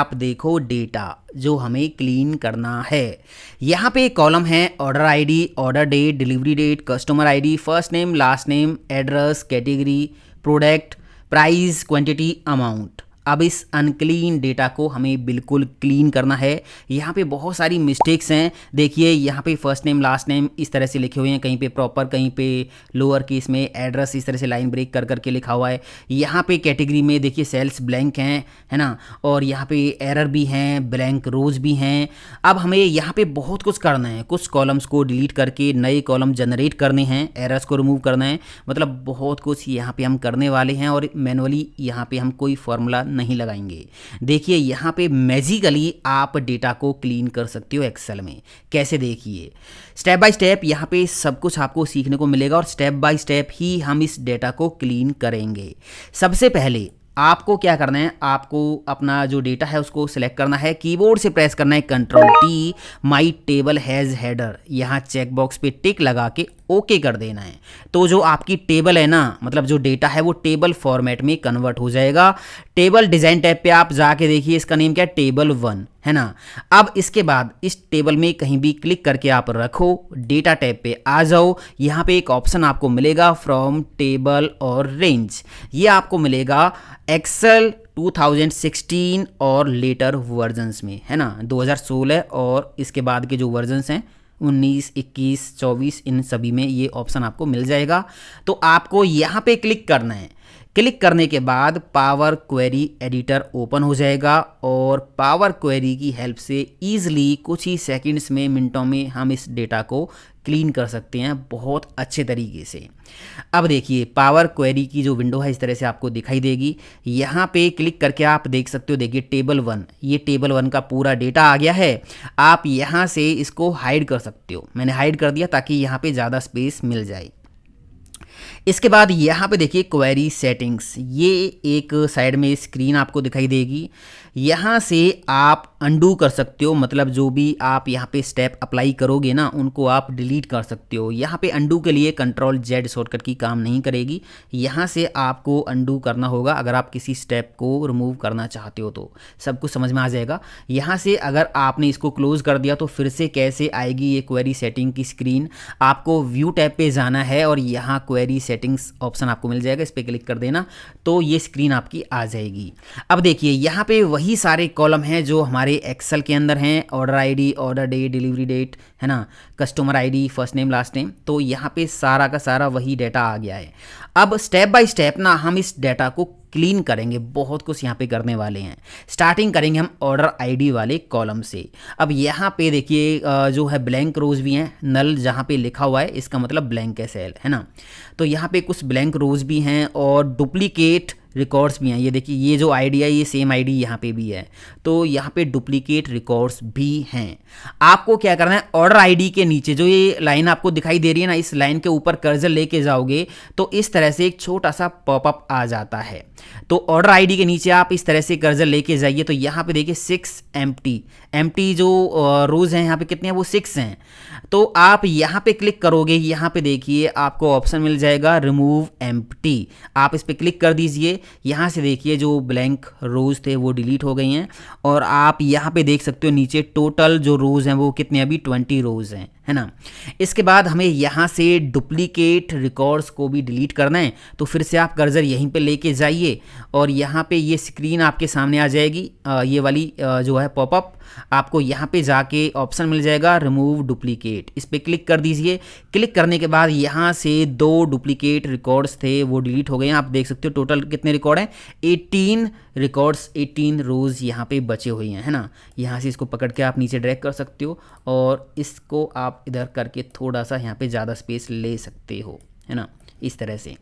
आप देखो डेटा जो हमें क्लीन करना है। यहाँ पे एक कॉलम है order ID, order date, delivery date, customer ID, first name, last name, address, category, product, price, quantity, amount. अब इस अनक्लीन डेटा को हमें बिल्कुल क्लीन करना है। यहाँ पे बहुत सारी मिस्टेक्स हैं। देखिए यहाँ पे फर्स्ट नेम लास्ट नेम इस तरह से लिखे हुए हैं, कहीं पे प्रॉपर, कहीं पे लोअर केस में, एड्रेस इस तरह से लाइन ब्रेक कर करके लिखा हुआ है। यहाँ पे कैटेगरी में देखिए सेल्स ब्लैंक हैं, है ना, और यहाँ पे एरर भी हैं, ब्लैंक रोज भी हैं। अब हमें यहाँ पे बहुत कुछ करना है, कुछ कॉलम्स को डिलीट करके नए कॉलम जनरेट करने हैं, एरर्स को रिमूव करना है, मतलब बहुत कुछ यहाँ पे हम करने वाले हैं। और मैनुअली यहाँ पे हम कोई फॉर्मूला नहीं लगाएंगे। देखिए यहाँ पे मैजिकली आप डेटा को क्लीन कर सकते हो एक्सेल में। कैसे, देखिए स्टेप बाय स्टेप यहाँ पे सब कुछ आपको सीखने को मिलेगा और स्टेप बाय स्टेप ही हम इस डेटा को क्लीन करेंगे। सबसे पहले आपको क्या करना है, आपको अपना जो डेटा है उसको सिलेक्ट करना है, कीबोर्ड से प्रेस करना है Ctrl+T, my table has header, यहाँ चेक बॉक्स पे टिक लगा के ओके कर देना है। तो जो आपकी टेबल है ना, मतलब जो डेटा है वो टेबल फॉर्मेट में कन्वर्ट हो जाएगा। टेबल डिज़ाइन टैब पे आप जाके देखिए, इसका नेम क्या है, टेबल 1, है ना। अब इसके बाद इस टेबल में कहीं भी क्लिक करके आप रखो, डेटा टैब पे आ जाओ। यहाँ पे एक ऑप्शन आपको मिलेगा फ्रॉम टेबल और रेंज, ये आपको मिलेगा एक्सेल 2016 और लेटर वर्जन्स में, है ना, 2016 और इसके बाद के जो वर्जन्स हैं 19, 21, 24, इन सभी में ये ऑप्शन आपको मिल जाएगा। तो आपको यहाँ पे क्लिक करना है। क्लिक करने के बाद पावर क्वेरी एडिटर ओपन हो जाएगा और पावर क्वेरी की हेल्प से ईजिली कुछ ही सेकंड्स में, मिनटों में हम इस डेटा को क्लीन कर सकते हैं बहुत अच्छे तरीके से। अब देखिए पावर क्वेरी की जो विंडो है इस तरह से आपको दिखाई देगी। यहाँ पे क्लिक करके आप देख सकते हो, देखिए टेबल 1, ये टेबल 1 का पूरा डेटा आ गया है। आप यहाँ से इसको हाइड कर सकते हो, मैंने हाइड कर दिया ताकि यहाँ पे ज़्यादा स्पेस मिल जाए। इसके बाद यहाँ पे देखिए क्वेरी सेटिंग्स, ये एक साइड में स्क्रीन आपको दिखाई देगी। यहाँ से आप अंडू कर सकते हो, मतलब जो भी आप यहाँ पे स्टेप अप्लाई करोगे ना उनको आप डिलीट कर सकते हो। यहाँ पे अंडू के लिए Ctrl+Z शॉर्टकट की काम नहीं करेगी, यहाँ से आपको अंडू करना होगा अगर आप किसी स्टेप को रिमूव करना चाहते हो तो सब कुछ समझ में आ जाएगा। यहाँ से अगर आपने इसको क्लोज कर दिया तो फिर से कैसे आएगी ये क्वेरी सेटिंग की स्क्रीन। आपको व्यू टैब पे जाना है और यहाँ क्वेरी सेटिंग्स ऑप्शन आपको मिल जाएगा, इस पर क्लिक कर देना तो ये स्क्रीन आपकी आ जाएगी। अब देखिए यहाँ पे वही सारे कॉलम हैं जो हमारे एक्सेल के अंदर हैं, order ID, order date, delivery date, है ना, customer ID, first name last name. तो यहाँ पे सारा का सारा वही डेटा आ गया है। अब स्टेप बाय स्टेप ना हम इस डेटा को क्लीन करेंगे, बहुत कुछ यहाँ पे करने वाले हैं। स्टार्टिंग करेंगे हम ऑर्डर आईडी वाले कॉलम से। अब यहाँ पे देखिए जो है ब्लैंक रोज भी हैं, नल जहाँ पे लिखा हुआ है इसका मतलब ब्लैंक है सेल, है ना। तो यहाँ पे कुछ ब्लैंक रोज भी हैं और डुप्लीकेट रिकॉर्ड्स भी हैं। ये देखिए ये जो आईडी है ये सेम आईडी यहाँ पे भी है, तो यहाँ पे डुप्लीकेट रिकॉर्ड्स भी हैं। आपको क्या करना है, ऑर्डर आईडी के नीचे जो ये लाइन आपको दिखाई दे रही है ना, इस लाइन के ऊपर कर्सर लेके जाओगे तो इस तरह से एक छोटा सा पॉपअप आ जाता है। तो ऑर्डर आईडी के नीचे आप इस तरह से कर्सर लेके जाइए तो यहाँ पे देखिए 6 एम्प्टी जो रोज हैं यहाँ पे कितने हैं, वो 6 हैं। तो आप यहाँ पे क्लिक करोगे, यहाँ पे देखिए आपको ऑप्शन मिल जाएगा रिमूव एम्प्टी, आप इस पर क्लिक कर दीजिए। यहाँ से देखिए जो ब्लैंक रोज थे वो डिलीट हो गई हैं और आप यहाँ पे देख सकते हो नीचे टोटल जो रोज हैं वो कितने, अभी 20 रोज हैं, है ना। इसके बाद हमें यहाँ से डुप्लीकेट रिकॉर्ड्स को भी डिलीट करना है, तो फिर से आप कर्सर यहीं पे लेके जाइए और यहाँ पे ये स्क्रीन आपके सामने आ जाएगी, ये वाली जो है पॉपअप। आपको यहाँ पे जाके ऑप्शन मिल जाएगा रिमूव डुप्लीकेट, इस पर क्लिक कर दीजिए। क्लिक करने के बाद यहाँ से 2 डुप्लीकेट रिकॉर्ड्स थे वो डिलीट हो गए हैं। आप देख सकते हो टोटल कितने रिकॉर्ड हैं, 18 रिकॉर्ड्स, 18 रोज यहाँ पे बचे हुए हैं, है ना। यहाँ से इसको पकड़ के आप नीचे ड्रैग कर सकते हो और इसको आप इधर करके थोड़ा सा यहाँ पे ज़्यादा स्पेस ले सकते हो, है ना, इस तरह से।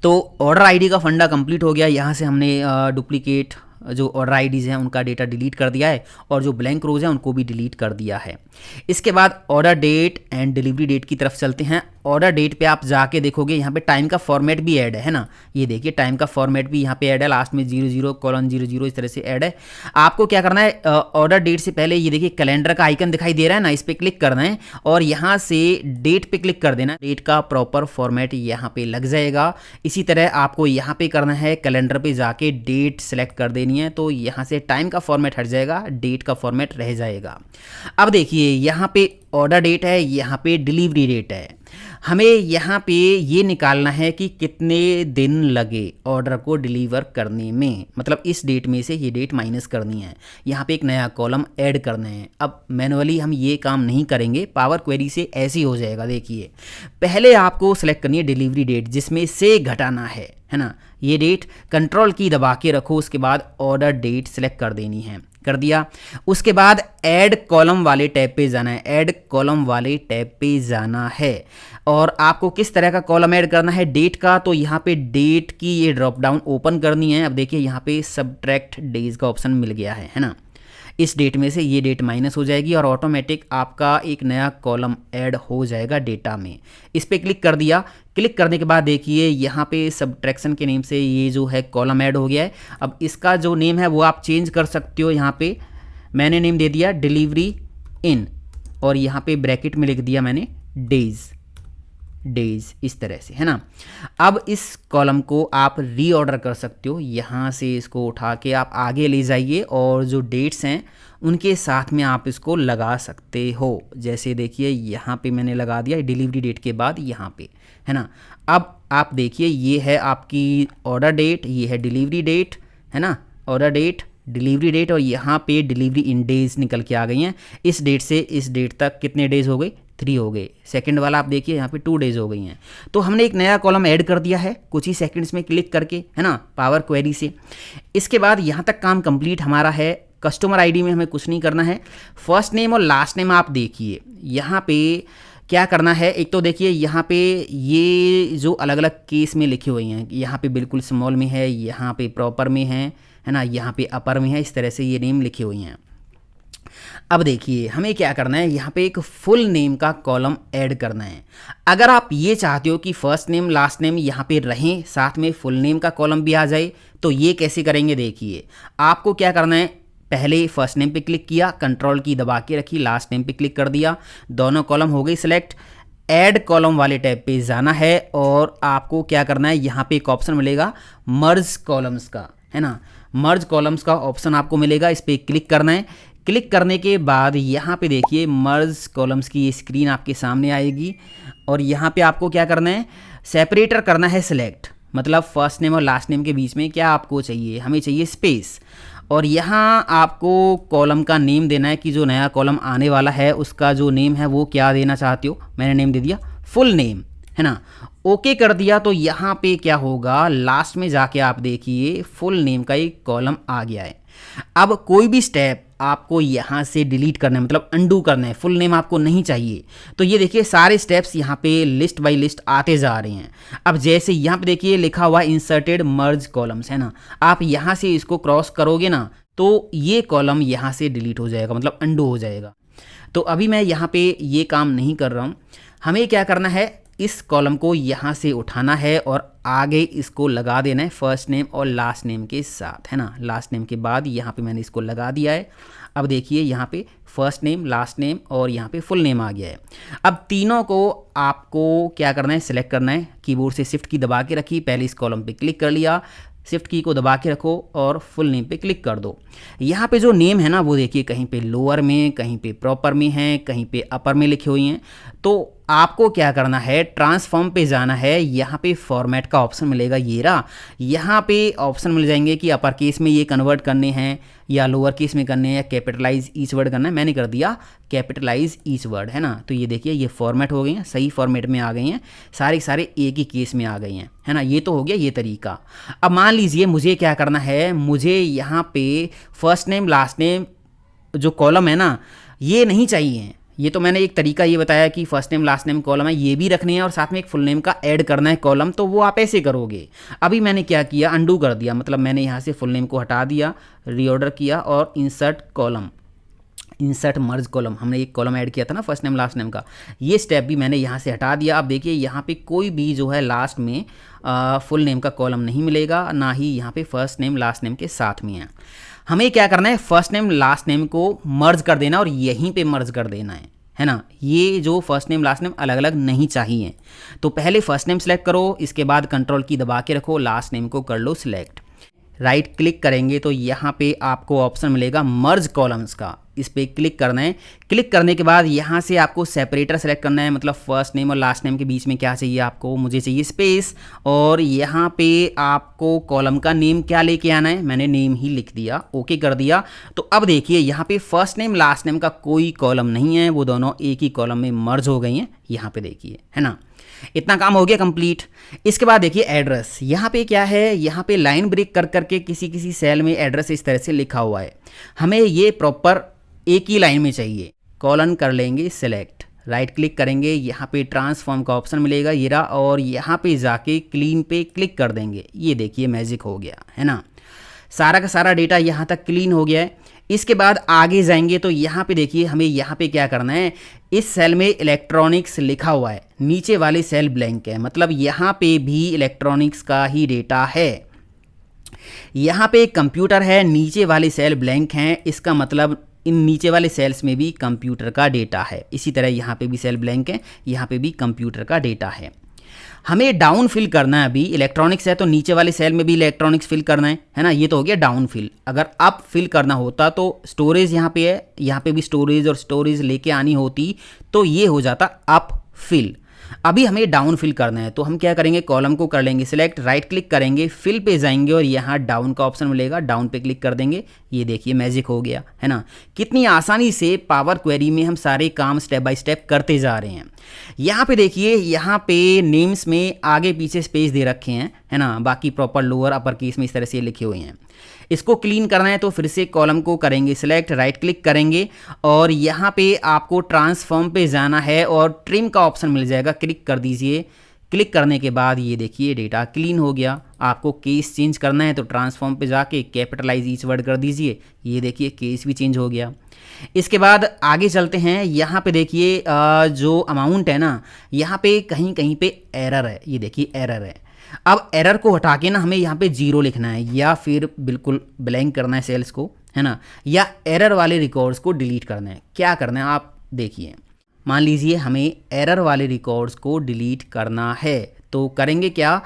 तो ऑर्डर आईडी का फंडा कंप्लीट हो गया। यहाँ से हमने डुप्लीकेट जो ऑर्डर आईडीज़ हैं उनका डेटा डिलीट कर दिया है और जो ब्लैंक रोज हैं उनको भी डिलीट कर दिया है। इसके बाद order date and delivery date की तरफ चलते हैं। ऑर्डर डेट पे आप जाके देखोगे यहाँ पे टाइम का फॉर्मेट भी ऐड है ना, ये देखिए टाइम का फॉर्मेट भी यहाँ पे ऐड है, लास्ट में 00:00 इस तरह से ऐड है। आपको क्या करना है, ऑर्डर डेट से पहले ये देखिए कैलेंडर का आइकन दिखाई दे रहा है ना, इस पर क्लिक करना है और यहाँ से डेट पे क्लिक कर देना, डेट का प्रॉपर फॉर्मेट यहाँ पे लग जाएगा। इसी तरह आपको यहाँ पे करना है, कैलेंडर पे जाके डेट सेलेक्ट कर देनी है, तो यहाँ से टाइम का फॉर्मेट हट जाएगा, डेट का फॉर्मेट रह जाएगा। अब देखिए यहाँ पे ऑर्डर डेट है, यहाँ पे डिलीवरी डेट है। हमें यहाँ पे ये निकालना है कि कितने दिन लगे ऑर्डर को डिलीवर करने में, मतलब इस डेट में से ये डेट माइनस करनी है, यहाँ पे एक नया कॉलम ऐड करना है। अब मैनुअली हम ये काम नहीं करेंगे, पावर क्वेरी से ऐसे ही हो जाएगा। देखिए पहले आपको सेलेक्ट करनी है डिलीवरी डेट, जिसमें से घटाना है ना, ये डेट कंट्रोल की दबा के रखो, उसके बाद ऑर्डर डेट सेलेक्ट कर देनी है, कर दिया। उसके बाद ऐड कॉलम वाले टैब पे जाना है, ऐड कॉलम वाले टैब पे जाना है। और आपको किस तरह का कॉलम ऐड करना है, डेट का, तो यहाँ पे डेट की ये ड्रॉप डाउन ओपन करनी है। अब देखिए यहाँ पे सबट्रैक्ट डेज का ऑप्शन मिल गया है ना, इस डेट में से ये डेट माइनस हो जाएगी और ऑटोमेटिक आपका एक नया कॉलम ऐड हो जाएगा डेटा में। इस पर क्लिक कर दिया, क्लिक करने के बाद देखिए यहाँ पे सबट्रैक्शन के नेम से ये जो है कॉलम ऐड हो गया है। अब इसका जो नेम है वो आप चेंज कर सकते हो, यहाँ पे मैंने नेम दे दिया डिलीवरी इन और यहाँ पे ब्रैकेट में लिख दिया मैंने डेज, इस तरह से है ना। अब इस कॉलम को आप रीऑर्डर कर सकते हो, यहाँ से इसको उठा के आप आगे ले जाइए और जो डेट्स हैं उनके साथ में आप इसको लगा सकते हो। जैसे देखिए यहाँ पे मैंने लगा दिया डिलीवरी डेट के बाद यहाँ पे, है ना। अब आप देखिए ये है आपकी ऑर्डर डेट, ये है डिलीवरी डेट, है ना, ऑर्डर डेट, डिलीवरी डेट, और यहाँ पे डिलीवरी इन डेज निकल के आ गई हैं। इस डेट से इस डेट तक कितने डेज हो गए, 3 हो गए। सेकंड वाला आप देखिए यहाँ पे 2 डेज हो गई हैं। तो हमने एक नया कॉलम ऐड कर दिया है कुछ ही सेकंड्स में क्लिक करके, है ना, पावर क्वेरी से। इसके बाद यहाँ तक काम कंप्लीट हमारा है। कस्टमर आईडी में हमें कुछ नहीं करना है, फर्स्ट नेम और लास्ट नेम आप देखिए यहाँ पे क्या करना है। एक तो देखिए यहाँ पे ये जो अलग अलग केस में लिखी हुई हैं, यहाँ पे बिल्कुल स्मॉल में है, यहाँ पे प्रॉपर में है ना, यहाँ पे अपर में है, इस तरह से ये नेम लिखी हुई हैं। अब देखिए हमें क्या करना है, यहाँ पे एक फुल नेम का कॉलम ऐड करना है। अगर आप ये चाहते हो कि फर्स्ट नेम लास्ट नेम यहाँ पे रहें, साथ में फुल नेम का कॉलम भी आ जाए, तो ये कैसे करेंगे। देखिए आपको क्या करना है, पहले फर्स्ट नेम पे क्लिक किया, कंट्रोल की दबा के रखी, लास्ट नेम पे क्लिक कर दिया, दोनों कॉलम हो गई सिलेक्ट। ऐड कॉलम वाले टैब पे जाना है और आपको क्या करना है, यहाँ पे एक ऑप्शन मिलेगा मर्ज कॉलम्स का, है ना, मर्ज कॉलम्स का ऑप्शन आपको मिलेगा, इस पर क्लिक करना है। क्लिक करने के बाद यहाँ पे देखिए मर्ज कॉलम्स की ये स्क्रीन आपके सामने आएगी और यहाँ पे आपको क्या करना है, सेपरेटर करना है सिलेक्ट, मतलब फर्स्ट नेम और लास्ट नेम के बीच में क्या आपको चाहिए, हमें चाहिए स्पेस। और यहाँ आपको कॉलम का नेम देना है कि जो नया कॉलम आने वाला है उसका जो नेम है वो क्या देना चाहते हो। मैंने नेम दे दिया फुल नेम, है ना, ओके कर दिया। तो यहाँ पे क्या होगा, लास्ट में जाके आप देखिए फुल नेम का एक कॉलम आ गया है। अब कोई भी स्टेप आपको यहाँ से डिलीट करना है, मतलब अंडू करना है, फुल नेम आपको नहीं चाहिए। तो ये देखिए सारे स्टेप्स यहाँ पे लिस्ट बाय लिस्ट आते जा रहे हैं। अब जैसे यहाँ पे देखिए लिखा हुआ इंसर्टेड मर्ज कॉलम्स, है ना, आप यहाँ से इसको क्रॉस करोगे ना तो ये कॉलम यहाँ से डिलीट हो जाएगा, मतलब अंडू हो जाएगा। तो अभी मैं यहाँ पे ये काम नहीं कर रहा हूँ। हमें क्या करना है, इस कॉलम को यहाँ से उठाना है और आगे इसको लगा देना है फर्स्ट नेम और लास्ट नेम के साथ, है ना। लास्ट नेम के बाद यहाँ पे मैंने इसको लगा दिया है। अब देखिए यहाँ पे फर्स्ट नेम, लास्ट नेम और यहाँ पे फुल नेम आ गया है। अब तीनों को आपको क्या करना है, सिलेक्ट करना है, कीबोर्ड से शिफ्ट की दबा के रखी, पहले इस कॉलम पे क्लिक कर लिया, शिफ्ट की को दबा के रखो और फुल नेम पे क्लिक कर दो। यहाँ पे जो नेम है ना वो देखिए कहीं पे लोअर में, कहीं पे प्रॉपर में है, कहीं पे अपर में लिखी हुई हैं। तो आपको क्या करना है, ट्रांसफॉर्म पे जाना है, यहाँ पे फॉर्मेट का ऑप्शन मिलेगा, ये रहा, यहाँ पे ऑप्शन मिल जाएंगे कि अपर केस में ये कन्वर्ट करने हैं या लोअर केस में करने हैं या कैपिटलाइज ईच वर्ड करना है। मैंने कर दिया कैपिटलाइज ईच वर्ड, है ना। तो ये देखिए ये फॉर्मेट हो गए हैं, सही फॉर्मेट में आ गए हैं, सारे सारे एक ही केस में आ गए हैं, है ना। ये तो हो गया ये तरीका। अब मान लीजिए मुझे क्या करना है, मुझे यहाँ पे फर्स्ट नेम लास्ट नेम जो कॉलम है ना ये नहीं चाहिए। ये तो मैंने एक तरीका ये बताया कि first name last name column है, ये भी रखने हैं और साथ में एक फुल नेम का ऐड करना है कॉलम, तो वो आप ऐसे करोगे। अभी मैंने क्या किया, अंडू कर दिया, मतलब मैंने यहाँ से फुल नेम को हटा दिया, रीऑर्डर किया और इंसर्ट कॉलम, इंसर्ट मर्ज कॉलम, हमने एक कॉलम ऐड किया था ना फर्स्ट नेम लास्ट नेम का, ये स्टेप भी मैंने यहाँ से हटा दिया। अब देखिए यहाँ पे कोई भी जो है लास्ट में फुल नेम का कॉलम नहीं मिलेगा, ना ही यहाँ पे फर्स्ट नेम लास्ट नेम के साथ में है। हमें क्या करना है, फर्स्ट नेम लास्ट नेम को मर्ज कर देना और यहीं पे मर्ज कर देना है ना। ये जो फर्स्ट नेम लास्ट नेम अलग अलग नहीं चाहिए। तो पहले फर्स्ट नेम सेलेक्ट करो, इसके बाद कंट्रोल की दबा के रखो, लास्ट नेम को कर लो सिलेक्ट। राइट क्लिक करेंगे तो यहाँ पे आपको ऑप्शन मिलेगा मर्ज कॉलम्स का, इस पर क्लिक करना है। क्लिक करने के बाद यहाँ से आपको सेपरेटर सेलेक्ट करना है, मतलब फर्स्ट नेम और लास्ट नेम के बीच में क्या चाहिए आपको, मुझे चाहिए स्पेस, और यहाँ पे आपको कॉलम का नेम क्या लेके आना है, मैंने नेम ही लिख दिया, ओके कर दिया। तो अब देखिए यहाँ पे फर्स्ट नेम लास्ट नेम का कोई कॉलम नहीं है, वो दोनों एक ही कॉलम में मर्ज हो गई हैं, यहाँ पे देखिए, है ना। इतना काम हो गया कंप्लीट। इसके बाद देखिए एड्रेस, यहाँ पे क्या है, यहाँ पे लाइन ब्रेक कर करके किसी किसी सेल में एड्रेस इस तरह से लिखा हुआ है, हमें ये प्रॉपर एक ही लाइन में चाहिए। कॉलन कर लेंगे सिलेक्ट, राइट क्लिक करेंगे, यहाँ पे ट्रांसफॉर्म का ऑप्शन मिलेगा ये रहा, और यहाँ पे जाके क्लीन पे क्लिक कर देंगे। ये देखिए मैजिक हो गया, है ना, सारा का सारा डेटा यहाँ तक क्लीन हो गया है। इसके बाद आगे जाएंगे तो यहाँ पे देखिए हमें यहाँ पे क्या करना है, इस सेल में इलेक्ट्रॉनिक्स लिखा हुआ है, नीचे वाले सेल ब्लैंक है, मतलब यहाँ पे भी इलेक्ट्रॉनिक्स का ही डेटा है। यहाँ पे कंप्यूटर है, नीचे वाले सेल ब्लैंक हैं, इसका मतलब इन नीचे वाले सेल्स में भी कंप्यूटर का डेटा है। इसी तरह यहाँ पे भी सेल ब्लैंक है, यहाँ पे भी कंप्यूटर का डेटा है। हमें डाउन फिल करना है, अभी इलेक्ट्रॉनिक्स है तो नीचे वाले सेल में भी इलेक्ट्रॉनिक्स फिल करना है ना, ये तो हो गया डाउन फिल। अगर अप फिल करना होता तो स्टोरेज यहाँ पे है, यहाँ पे भी स्टोरेज और स्टोरेज लेके आनी होती, तो ये हो जाता अप फिल। अभी हमें डाउन फिल करना है, तो हम क्या करेंगे, कॉलम को कर लेंगे सिलेक्ट, राइट क्लिक करेंगे, फिल पे जाएंगे और यहाँ डाउन का ऑप्शन मिलेगा, डाउन पे क्लिक कर देंगे। ये देखिए मैजिक हो गया, है ना। कितनी आसानी से पावर क्वेरी में हम सारे काम स्टेप बाय स्टेप करते जा रहे हैं। यहाँ पे देखिए, यहाँ पे नेम्स में आगे पीछे स्पेस दे रखे हैं, है ना, बाकी प्रॉपर लोअर अपर केस में इस तरह से लिखे हुए हैं। इसको क्लीन करना है तो फिर से कॉलम को करेंगे सिलेक्ट, राइट क्लिक करेंगे और यहाँ पे आपको ट्रांसफॉर्म पे जाना है और ट्रिम का ऑप्शन मिल जाएगा, क्लिक कर दीजिए। क्लिक करने के बाद ये देखिए डेटा क्लीन हो गया। आपको केस चेंज करना है तो ट्रांसफॉर्म पे जाके कैपिटलाइज ईच वर्ड कर दीजिए, ये देखिए केस भी चेंज हो गया। इसके बाद आगे चलते हैं, यहाँ पे देखिए जो अमाउंट है ना, यहाँ पे कहीं कहीं पे एरर है, ये देखिए एरर है। अब एरर को हटा के ना हमें यहाँ पे 0 लिखना है या फिर बिल्कुल ब्लैंक करना है सेल्स को, है ना, या एरर वाले रिकॉर्ड्स को डिलीट करना है। क्या करना है आप देखिए, मान लीजिए हमें एरर वाले रिकॉर्ड्स को डिलीट करना है तो करेंगे क्या,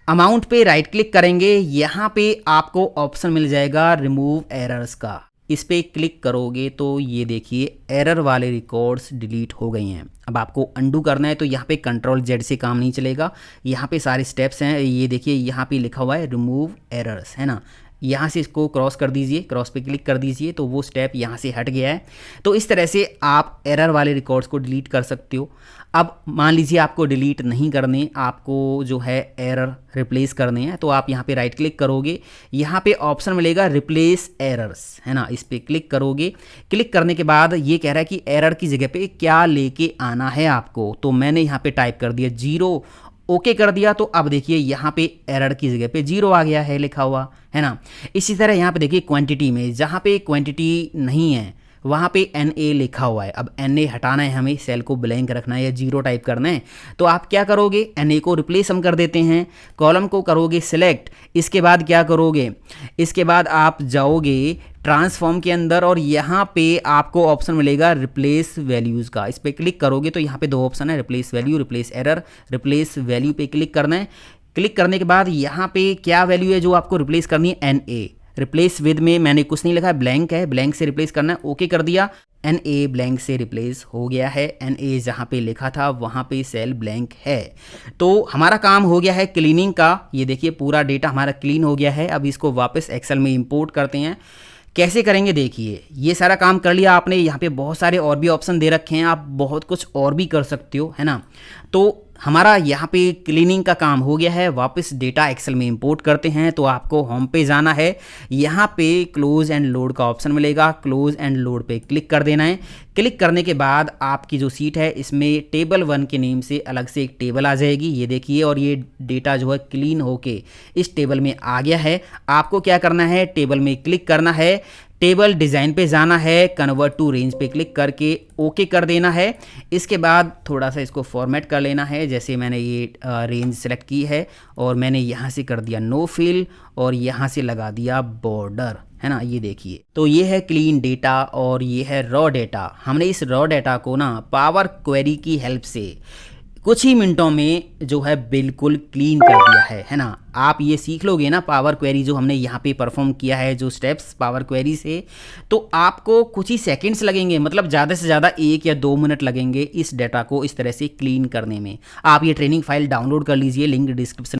अमाउंट पे राइट क्लिक करेंगे, यहाँ पे आपको ऑप्शन मिल जाएगा रिमूव एरर्स का, इस पर क्लिक करोगे तो ये देखिए एरर वाले रिकॉर्ड्स डिलीट हो गई हैं। अब आपको अंडू करना है तो यहाँ पे कंट्रोल जेड से काम नहीं चलेगा, यहाँ पे सारे स्टेप्स हैं, ये देखिए यहाँ पे लिखा हुआ है रिमूव एरर्स, है ना, यहाँ से इसको क्रॉस कर दीजिए, क्रॉस पे क्लिक कर दीजिए तो वो स्टेप यहाँ से हट गया है। तो इस तरह से आप एरर वाले रिकॉर्ड्स को डिलीट कर सकते हो। अब मान लीजिए आपको डिलीट नहीं करने, आपको जो है एरर रिप्लेस करने हैं, तो आप यहाँ पे राइट क्लिक करोगे, यहाँ पे ऑप्शन मिलेगा रिप्लेस एरर्स, है ना, इस पर क्लिक करोगे। क्लिक करने के बाद ये कह रहा है कि एरर की जगह पे क्या लेके आना है आपको, तो मैंने यहाँ पे टाइप कर दिया 0, ओके कर दिया। तो अब देखिए यहाँ पे एरर की जगह पे 0 आ गया है लिखा हुआ, है ना। इसी तरह यहाँ पे देखिए क्वांटिटी में, जहाँ पे क्वांटिटी नहीं है वहाँ पे NA लिखा हुआ है, अब NA हटाना है, हमें सेल को ब्लैंक रखना है या 0 टाइप करना है, तो आप क्या करोगे, NA को रिप्लेस हम कर देते हैं, कॉलम को करोगे सिलेक्ट। इसके बाद क्या करोगे, इसके बाद आप जाओगे ट्रांसफॉर्म के अंदर और यहाँ पे आपको ऑप्शन मिलेगा रिप्लेस वैल्यूज़ का, इस पर क्लिक करोगे तो यहाँ पे 2 ऑप्शन है, replace value, replace error. Replace value पे क्लिक करना है। क्लिक करने के बाद यहाँ पे क्या वैल्यू है जो आपको रिप्लेस करनी है, NA। रिप्लेस विद में मैंने कुछ नहीं लिखा है, ब्लैंक है, ब्लैंक से रिप्लेस करना है, ओके कर दिया। NA ब्लैंक से रिप्लेस हो गया है, NA जहाँ पे लिखा था वहाँ पे सेल ब्लैंक है। तो हमारा काम हो गया है क्लीनिंग का, ये देखिए पूरा डेटा हमारा क्लीन हो गया है। अब इसको वापस एक्सेल में इंपोर्ट करते हैं। कैसे करेंगे देखिए, ये सारा काम कर लिया आपने, यहाँ पे बहुत सारे और भी ऑप्शन दे रखे हैं, आप बहुत कुछ और भी कर सकते हो, है ना। तो हमारा यहाँ पे क्लीनिंग का काम हो गया है। वापस डेटा एक्सेल में इंपोर्ट करते हैं तो आपको होम पे जाना है, यहाँ पे क्लोज एंड लोड का ऑप्शन मिलेगा, क्लोज एंड लोड पे क्लिक कर देना है। क्लिक करने के बाद आपकी जो सीट है इसमें टेबल 1 के नेम से अलग से एक टेबल आ जाएगी, ये देखिए, और ये डेटा जो है क्लीन होके इस टेबल में आ गया है। आपको क्या करना है, टेबल में क्लिक करना है। टेबल डिज़ाइन पे जाना है, कन्वर्ट टू रेंज पे क्लिक करके ओके कर देना है। इसके बाद थोड़ा सा इसको फॉर्मेट कर लेना है, जैसे मैंने ये रेंज सेलेक्ट की है और मैंने यहाँ से कर दिया नो फिल और यहाँ से लगा दिया बॉर्डर, है ना। ये देखिए, तो ये है क्लीन डेटा और ये है रॉ डेटा। हमने इस रॉ डेटा को ना पावर क्वेरी की हेल्प से कुछ ही मिनटों में जो है बिल्कुल क्लीन कर दिया है ना। आप ये सीख लोगे ना पावर क्वेरी जो हमने यहाँ पे परफॉर्म किया है, जो स्टेप्स पावर क्वेरी से, तो आपको कुछ ही सेकंड्स लगेंगे, मतलब ज़्यादा से ज़्यादा 1 या 2 मिनट लगेंगे इस डेटा को इस तरह से क्लीन करने में। आप ये ट्रेनिंग फाइल डाउनलोड कर लीजिए, लिंक डिस्क्रिप्शन